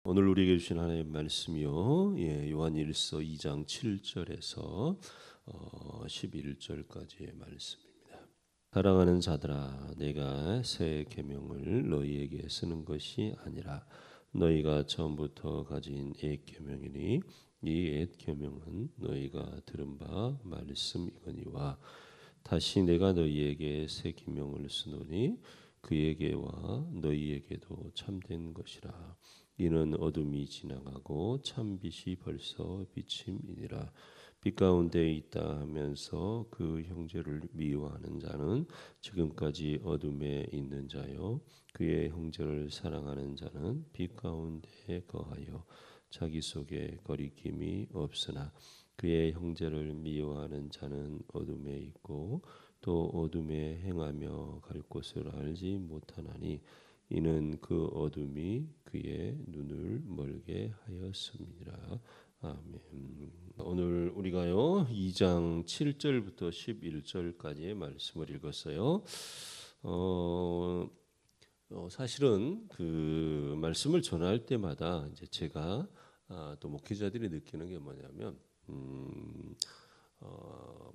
오늘 우리에게 주신 하나님의 말씀이요. 요한일서 2장 7절에서 11절까지의 말씀입니다. 사랑하는 자들아, 내가 새 계명을 너희에게 쓰는 것이 아니라 너희가 처음부터 가진 옛 계명이니 이 옛 계명은 너희가 들은 바 말씀이거니와 다시 내가 너희에게 새 계명을 쓰노니 그에게와 너희에게도 참된 것이라. 이는 어둠이 지나가고 참빛이 벌써 비침이니라. 빛 가운데 있다 하면서 그 형제를 미워하는 자는 지금까지 어둠에 있는 자요, 그의 형제를 사랑하는 자는 빛 가운데 거하여 자기 속에 거리낌이 없으나 그의 형제를 미워하는 자는 어둠에 있고 또 어둠에 행하며 갈 곳을 알지 못하나니 이는 그 어둠이 그의 눈을 멀게 하였습니다. 아멘. 오늘 우리가요 2장 7절부터 11절까지의 말씀을 읽었어요. 사실은 그 말씀을 전할 때마다 이제 제가 또 목회자들이 느끼는 게 뭐냐면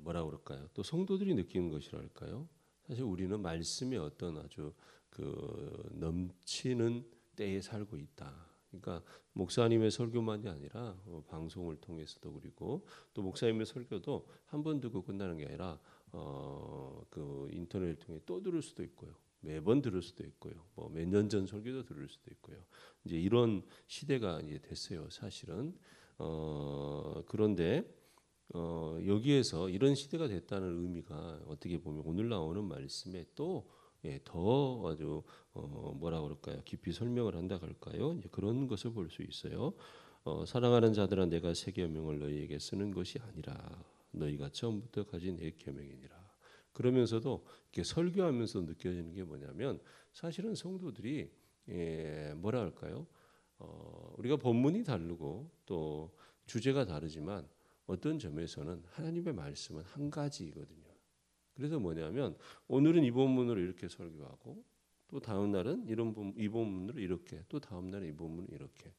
뭐라 그럴까요? 또 성도들이 느끼는 것이랄까요? 사실 우리는 말씀의 어떤 아주 그 넘치는 때에 살고 있다. 그러니까 목사님의 설교만이 아니라 방송을 통해서도 그리고 또 목사님의 설교도 한 번 듣고 끝나는 게 아니라 그 인터넷을 통해 또 들을 수도 있고요. 매번 들을 수도 있고요. 뭐 몇 년 전 설교도 들을 수도 있고요. 이제 이런 시대가 이제 됐어요. 사실은 그런데 여기에서 이런 시대가 됐다는 의미가 어떻게 보면 오늘 나오는 말씀에 또 더 아주 뭐라 그럴까요? 깊이 설명을 한다 할까요? 그런 것을 볼 수 있어요. 사랑하는 자들아, 내가 새 계명을 너희에게 쓰는 것이 아니라 너희가 처음부터 가진 옛 계명이니라. 그러면서도 이렇게 설교하면서 느껴지는 게 뭐냐면 사실은 성도들이 뭐라 할까요? 우리가 본문이 다르고 또 주제가 다르지만 어떤 점에서는 하나님의 말씀은 한 가지이거든요. 그래서 뭐냐면 오늘은 이 본문으로 이렇게 설교하고 또 다음 날은 이 본문으로 이렇게 또 다음 날은 이 본문으로 이렇게.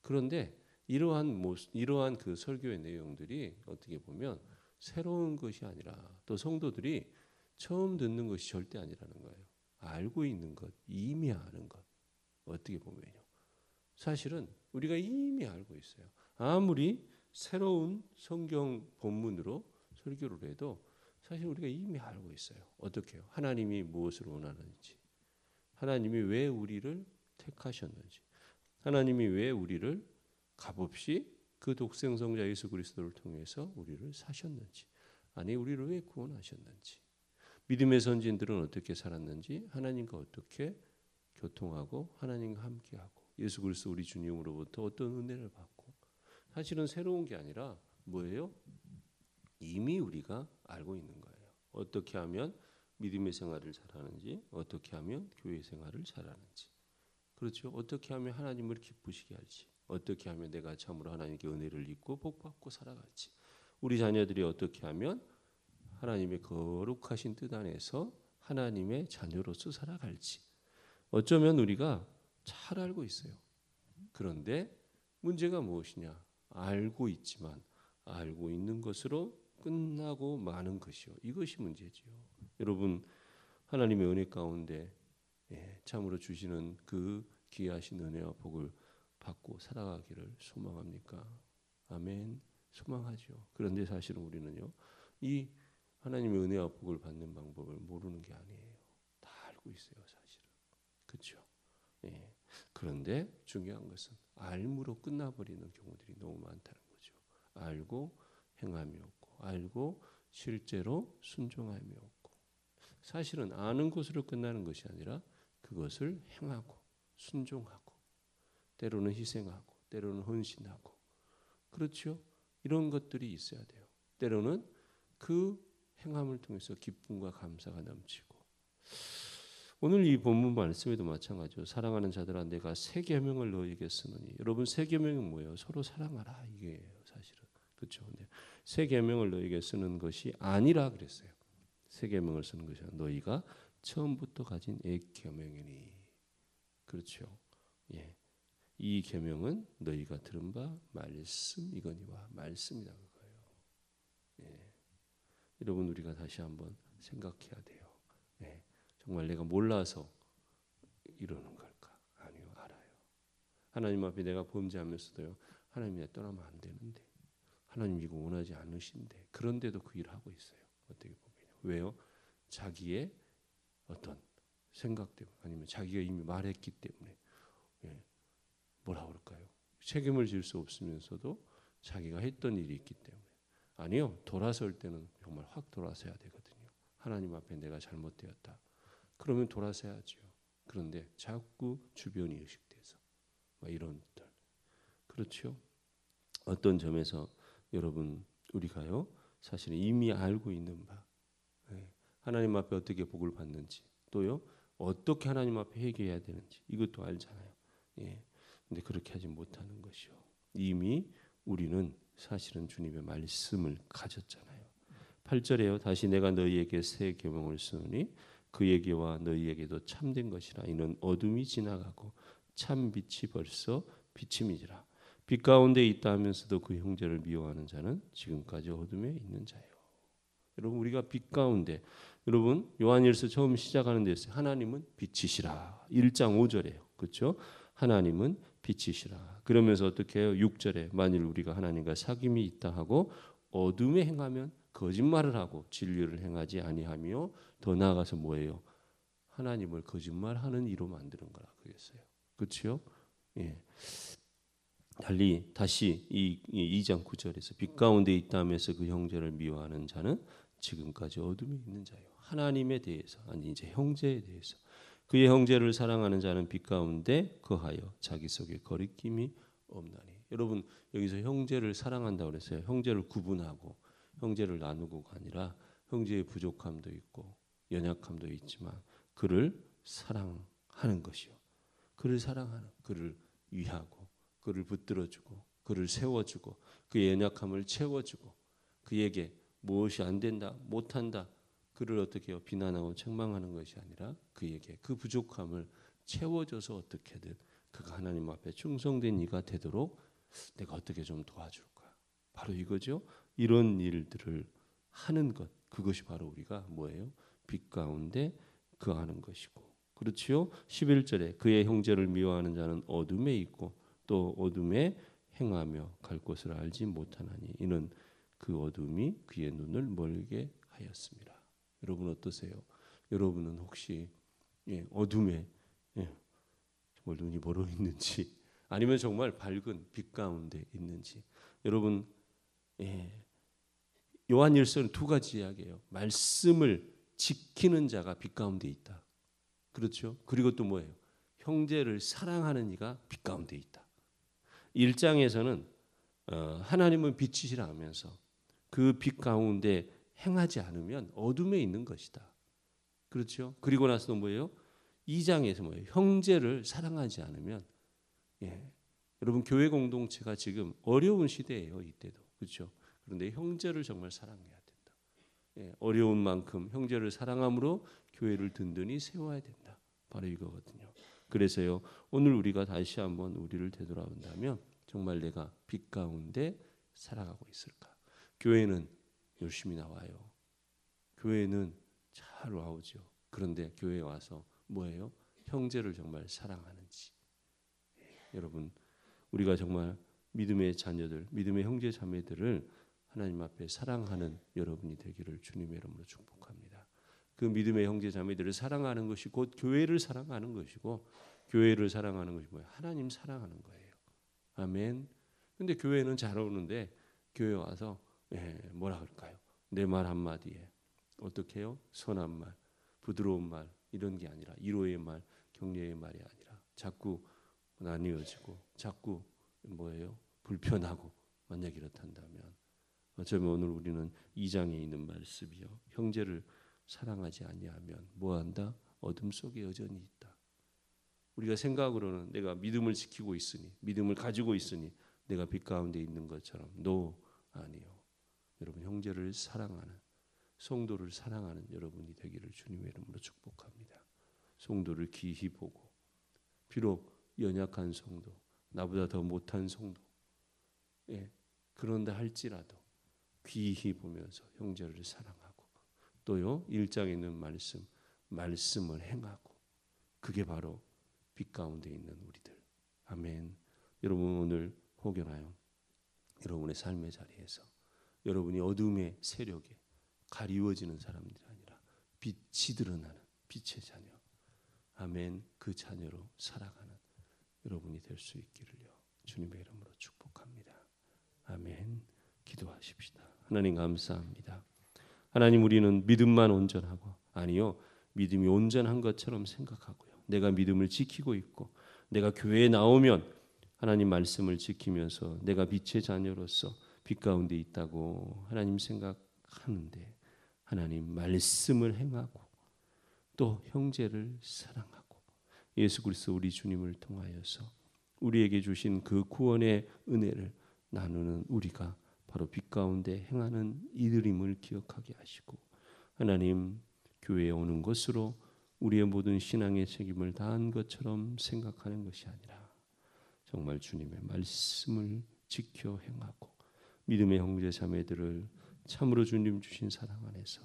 그런데 이러한 그 설교의 내용들이 어떻게 보면 새로운 것이 아니라 또 성도들이 처음 듣는 것이 절대 아니라는 거예요. 알고 있는 것, 이미 아는 것. 어떻게 보면요. 사실은 우리가 이미 알고 있어요. 아무리 새로운 성경 본문으로 설교를 해도 사실 우리가 이미 알고 있어요. 어떻게요? 하나님이 무엇을 원하는지, 하나님이 왜 우리를 택하셨는지, 하나님이 왜 우리를 값없이 그 독생성자 예수 그리스도를 통해서 우리를 사셨는지, 아니 우리를 왜 구원하셨는지, 믿음의 선진들은 어떻게 살았는지, 하나님과 어떻게 교통하고 하나님과 함께하고 예수 그리스도 우리 주님으로부터 어떤 은혜를 받고, 사실은 새로운 게 아니라 뭐예요? 이미 우리가 알고 있는 거예요. 어떻게 하면 믿음의 생활을 잘하는지, 어떻게 하면 교회 생활을 잘하는지, 그렇죠? 어떻게 하면 하나님을 기쁘시게 할지, 어떻게 하면 내가 참으로 하나님께 은혜를 입고 복받고 살아갈지, 우리 자녀들이 어떻게 하면 하나님의 거룩하신 뜻 안에서 하나님의 자녀로서 살아갈지, 어쩌면 우리가 잘 알고 있어요. 그런데 문제가 무엇이냐? 알고 있지만 알고 있는 것으로 끝나고 마는 것이요. 이것이 문제지요. 여러분, 하나님의 은혜 가운데 참으로 주시는 그 귀하신 은혜와 복을 받고 살아가기를 소망합니까? 아멘. 소망하죠. 그런데 사실은 우리는요, 이 하나님의 은혜와 복을 받는 방법을 모르는 게 아니에요. 다 알고 있어요, 사실은. 그렇죠? 그런데 중요한 것은 알므로 끝나버리는 경우들이 너무 많다는 거죠. 알고 행함이 없고, 알고 실제로 순종함이 없고, 사실은 아는 것으로 끝나는 것이 아니라 그것을 행하고 순종하고 때로는 희생하고 때로는 헌신하고, 그렇죠? 이런 것들이 있어야 돼요. 때로는 그 행함을 통해서 기쁨과 감사가 넘치고, 오늘 이 본문 말씀에도 마찬가지로 사랑하는 자들아, 내가 새 계명을 너희에게 쓰노니. 여러분, 새 계명은 뭐예요? 서로 사랑하라, 이게예요, 사실은. 그렇죠? 근데 새 계명을 너희에게 쓰는 것이 아니라 그랬어요. 새 계명을 쓰는 것이 아니라 너희가 처음부터 가진 옛 계명이니. 그렇죠? 이 계명은 너희가 들은 바 말씀이거니와 말씀이다 그거예요. 예. 여러분 우리가 다시 한번 생각해야 돼요. 예. 정말 내가 몰라서 이러는 걸까? 아니요, 알아요. 하나님 앞에 내가 범죄하면서도요. 하나님 내 떠나면 안 되는데 하나님 이거 원하지 않으신데 그런데도 그 일을 하고 있어요. 어떻게 보면 왜요? 자기의 어떤 생각 때문에 아니면 자기가 이미 말했기 때문에 예. 뭐라 그럴까요? 책임을 질 수 없으면서도 자기가 했던 일이 있기 때문에 아니요. 돌아설 때는 정말 확 돌아서야 되거든요. 하나님 앞에 내가 잘못되었다. 그러면 돌아서야죠. 그런데 자꾸 주변이 의식돼서 이런 것들 그렇죠. 어떤 점에서 여러분 우리가요 사실은 이미 알고 있는 바 하나님 앞에 어떻게 복을 받는지 또요 어떻게 하나님 앞에 회개해야 되는지 이것도 알잖아요. 예. 근데 그렇게 하지 못하는 것이요. 이미 우리는 사실은 주님의 말씀을 가졌잖아요. 8절에요. 다시 내가 너희에게 새 계명을 쓰노니 그에게와 너희에게도 참된 것이라. 이는 어둠이 지나가고 참 빛이 벌써 비침이지라. 빛 가운데 있다 하면서도 그 형제를 미워하는 자는 지금까지 어둠에 있는 자예요. 여러분 우리가 빛 가운데 여러분 요한일서 처음 시작하는 데서 하나님은 빛이시라. 1장 5절에요. 그렇죠? 하나님은 빛이시라. 그러면서 어떻게 해요? 6절에 만일 우리가 하나님과 사귐이 있다 하고 어둠에 행하면 거짓말을 하고 진리를 행하지 아니하며 더 나아가서 뭐예요? 하나님을 거짓말하는 이로 만드는 거라 그랬어요. 그렇죠? 예. 달리 다시 이 2장 9절에서 빛 가운데 있다면서 그 형제를 미워하는 자는 지금까지 어둠에 있는 자예요. 하나님에 대해서 아니 이제 형제에 대해서 그의 형제를 사랑하는 자는 빛 가운데 거하여 자기 속에 거리낌이 없나니. 여러분 여기서 형제를 사랑한다고 그랬어요. 형제를 구분하고 형제를 나누고가 아니라 형제의 부족함도 있고 연약함도 있지만 그를 사랑하는 것이요. 그를 사랑하는 그를 위하고 그를 붙들어주고 그를 세워주고 그의 연약함을 채워주고 그에게 무엇이 안 된다 못한다 그를 어떻게 해요? 비난하고 책망하는 것이 아니라 그에게 그 부족함을 채워줘서 어떻게든 그가 하나님 앞에 충성된 이가 되도록 내가 어떻게 좀 도와줄까? 바로 이거죠. 이런 일들을 하는 것 그것이 바로 우리가 뭐예요? 빛 가운데 거하는 것이고 그렇지요. 11절에 그의 형제를 미워하는 자는 어둠에 있고 또 어둠에 행하며 갈 곳을 알지 못하나니 이는 그 어둠이 그의 눈을 멀게 하였습니다. 여러분 어떠세요? 여러분은 혹시 어둠에 정말 눈이 멀어 있는지 아니면 정말 밝은 빛 가운데 있는지 여러분 요한일서는 두 가지 이야기예요. 말씀을 지키는 자가 빛 가운데 있다. 그렇죠? 그리고 또 뭐예요? 형제를 사랑하는 이가 빛 가운데 있다. 1장에서는 하나님은 빛이시라 하면서 그 빛 가운데 행하지 않으면 어둠에 있는 것이다. 그렇죠? 그리고 나서 뭐예요? 2장에서 뭐예요? 형제를 사랑하지 않으면 여러분 교회 공동체가 지금 어려운 시대예요. 이때도. 그렇죠? 그런데 형제를 정말 사랑해야 된다. 어려운 만큼 형제를 사랑함으로 교회를 든든히 세워야 된다. 바로 이거거든요. 그래서요. 오늘 우리가 다시 한번 우리를 되돌아본다면 정말 내가 빛 가운데 살아가고 있을까? 교회는 열심히 나와요. 교회는 잘 나오죠. 그런데 교회에 와서 뭐예요? 형제를 정말 사랑하는지. 여러분 우리가 정말 믿음의 자녀들, 믿음의 형제 자매들을 하나님 앞에 사랑하는 여러분이 되기를 주님의 이름으로 축복합니다. 그 믿음의 형제 자매들을 사랑하는 것이 곧 교회를 사랑하는 것이고 교회를 사랑하는 것이 뭐예요? 하나님 사랑하는 거예요. 아멘. 근데 교회는 잘 오는데 교회 와서 뭐라 그럴까요? 내 말 한마디에 어떻게 해요? 선한 말, 부드러운 말 이런 게 아니라 위로의 말, 격려의 말이 아니라 자꾸 나뉘어지고 자꾸 뭐예요? 불편하고 만약 이렇단다면 어쩌면 오늘 우리는 2장에 있는 말씀이요. 형제를 사랑하지 아니하면 뭐한다? 어둠 속에 여전히 있다. 우리가 생각으로는 내가 믿음을 지키고 있으니 믿음을 가지고 있으니 내가 빛 가운데 있는 것처럼 아니요. 여러분 형제를 사랑하는 성도를 사랑하는 여러분이 되기를 주님의 이름으로 축복합니다. 성도를 기히 보고 비록 연약한 성도 나보다 더 못한 성도, 그런다 할지라도 귀히 보면서 형제를 사랑하고 또요 1장에 있는 말씀을 행하고, 그게 바로 빛 가운데 있는 우리들. 아멘. 여러분 오늘 혹여나요 여러분의 삶의 자리에서 여러분이 어둠의 세력에 가리워지는 사람들이 아니라 빛이 드러나는 빛의 자녀, 아멘, 그 자녀로 살아가는 여러분이 될 수 있기를요 주님의 이름으로 축복합니다. 아멘. 기도하십시다. 하나님 감사합니다. 하나님, 우리는 믿음만 온전하고, 아니요, 믿음이 온전한 것처럼 생각하고요, 내가 믿음을 지키고 있고 내가 교회에 나오면 하나님 말씀을 지키면서 내가 빛의 자녀로서 빛 가운데 있다고 하나님 생각하는데, 하나님 말씀을 행하고 또 형제를 사랑하고 예수 그리스도 우리 주님을 통하여서 우리에게 주신 그 구원의 은혜를 나누는 우리가 바로 빛 가운데 행하는 이들임을 기억하게 하시고, 하나님 교회에 오는 것으로 우리의 모든 신앙의 책임을 다한 것처럼 생각하는 것이 아니라 정말 주님의 말씀을 지켜 행하고 믿음의 형제 자매들을 참으로 주님 주신 사랑 안에서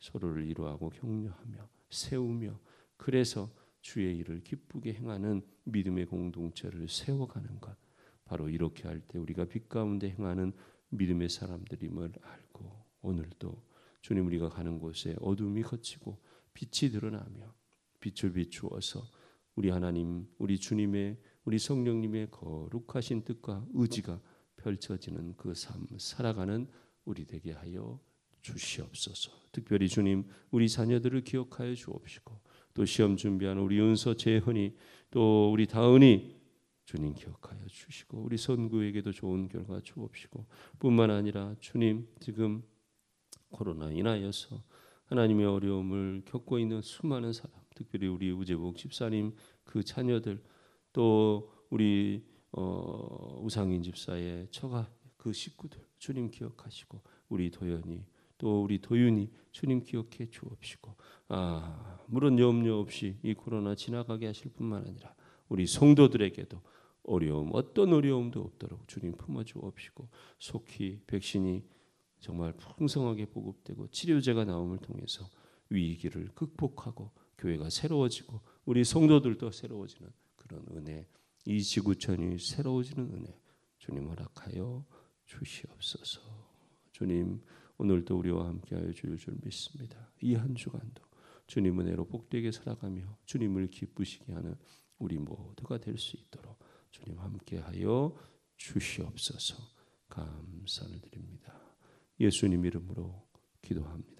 서로를 위로하고 격려하며 세우며, 그래서 주의 일을 기쁘게 행하는 믿음의 공동체를 세워가는 것, 바로 이렇게 할 때 우리가 빛 가운데 행하는 믿음의 사람들임을 알고, 오늘도 주님 우리가 가는 곳에 어둠이 걷히고 빛이 드러나며 빛을 비추어서 우리 하나님, 우리 주님의, 우리 성령님의 거룩하신 뜻과 의지가 펼쳐지는 그 삶 살아가는 우리 되게 하여 주시옵소서. 특별히 주님 우리 자녀들을 기억하여 주옵시고, 또 시험 준비하는 우리 은서 재헌이, 또 우리 다은이 주님 기억하여 주시고, 우리 선구에게도 좋은 결과 주옵시고, 뿐만 아니라 주님 지금 코로나 인하여서 하나님의 어려움을 겪고 있는 수많은 사람, 특별히 우리 우재복 집사님 그 자녀들, 또 우리 우상인 집사의 처가 그 식구들 주님 기억하시고, 우리 도연이 또 우리 도윤이 주님 기억해 주옵시고, 물론 염려 없이 이 코로나 지나가게 하실 뿐만 아니라 우리 성도들에게도 어려움, 어떤 어려움도 없도록 주님 품어 주옵시고, 속히 백신이 정말 풍성하게 보급되고 치료제가 나옴을 통해서 위기를 극복하고 교회가 새로워지고 우리 성도들도 새로워지는 그런 은혜, 이 지구촌이 새로워지는 은혜 주님 허락하여 주시옵소서. 주님 오늘도 우리와 함께하여 주실 줄 믿습니다. 이 한 주간도 주님 은혜로 복되게 살아가며 주님을 기쁘시게 하는 우리 모두가 될 수 있도록 주님 함께하여 주시옵소서. 감사를 드립니다. 예수님 이름으로 기도합니다.